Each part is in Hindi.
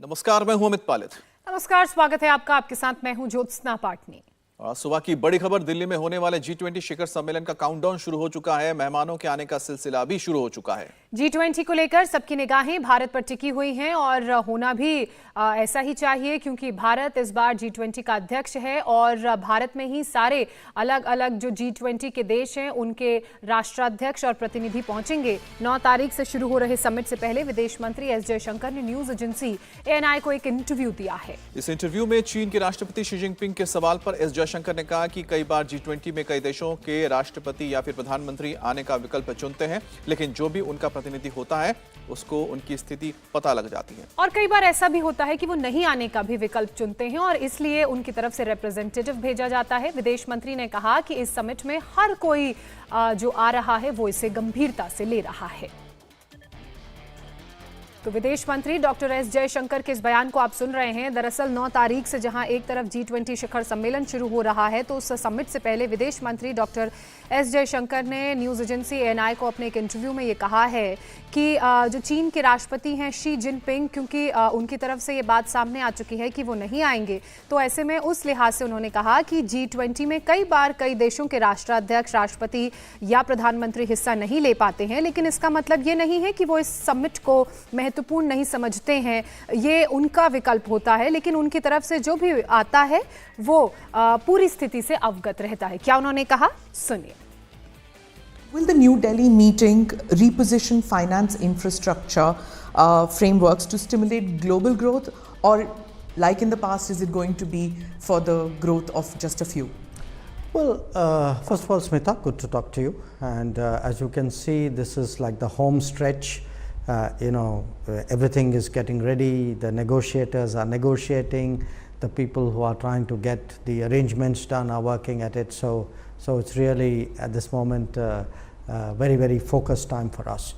नमस्कार, मैं हूं अमित पालित। नमस्कार, स्वागत है आपका। आपके साथ मैं हूं ज्योत्सना पाटनी। सुबह की बड़ी खबर, दिल्ली में होने वाले G20 शिखर सम्मेलन का काउंटडाउन शुरू हो चुका है। मेहमानों के आने का सिलसिला भी शुरू हो चुका है। G20 को लेकर सबकी निगाहें भारत पर टिकी हुई हैं और होना भी ऐसा ही चाहिए, क्योंकि भारत इस बार G20 का अध्यक्ष है और भारत में ही सारे अलग अलग जो G20 के देश हैं उनके राष्ट्राध्यक्ष और प्रतिनिधि पहुंचेंगे। 9 तारीख से शुरू हो रहे समिट से पहले विदेश मंत्री एस जयशंकर ने न्यूज एजेंसी ANI को एक इंटरव्यू दिया है। इस इंटरव्यू में चीन के राष्ट्रपति शी जिनपिंग के सवाल पर एस जयशंकर ने कहा कि कई बार G20 में कई देशों के राष्ट्रपति या फिर प्रधानमंत्री आने का विकल्प चुनते हैं, लेकिन जो भी उनका प्रतिनिधि होता है उसको उनकी स्थिति पता लग जाती है। और कई बार ऐसा भी होता है कि वो नहीं आने का भी विकल्प चुनते हैं और इसलिए उनकी तरफ से रिप्रेजेंटेटिव भेजा जाता है। विदेश मंत्री ने कहा कि इस समिट में हर कोई जो आ रहा है वो इसे गंभीरता से ले रहा है। तो विदेश मंत्री डॉक्टर एस जयशंकर के इस बयान को आप सुन रहे हैं। दरअसल 9 तारीख से जहां एक तरफ G20 शिखर सम्मेलन शुरू हो रहा है, तो उस समिट से पहले विदेश मंत्री डॉक्टर एस जयशंकर ने न्यूज एजेंसी ANI को अपने एक इंटरव्यू में ये कहा है कि जो चीन के राष्ट्रपति हैं शी जिनपिंग, क्योंकि उनकी तरफ से ये बात सामने आ चुकी है कि वो नहीं आएंगे, तो ऐसे में उस लिहाज से उन्होंने कहा कि G20 में कई बार कई देशों के राष्ट्राध्यक्ष, राष्ट्रपति या प्रधानमंत्री हिस्सा नहीं ले पाते हैं, लेकिन इसका मतलब ये नहीं है कि वो इस समिट को महत्वपूर्ण नहीं समझते हैं। ये उनका विकल्प होता है, लेकिन उनकी तरफ से जो भी आता है वो पूरी स्थिति से अवगत रहता है। क्या उन्होंने कहा, सुनिए। Will the New Delhi meeting reposition finance infrastructure frameworks to stimulate global growth, or like in the past, is it going to be for the growth of just a few? Well, first of all, Smita, good to talk to you. And as you can see, this is like the home stretch. Everything is getting ready. The negotiators are negotiating. The people who are trying to get the arrangements done are working at it. So it's really at this moment very, very focused time for us.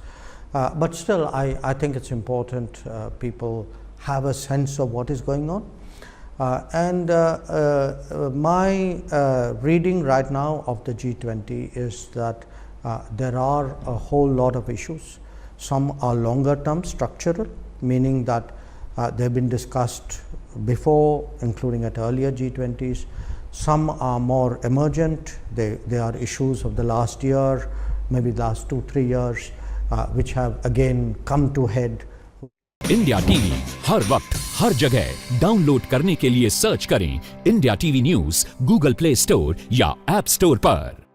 But still, I think it's important people have a sense of what is going on. My reading right now of the G20 is that there are a whole lot of issues. Some are longer term structural, meaning that they've been discussed before, including at earlier G20s. Some are more emergent. They are issues of the last year, maybe the last 2-3 years, which have again come to head. India TV हर वक्त हर जगह डाउनलोड करने के लिए सर्च करें India TV news Google Play Store या ऐप स्टोर पर।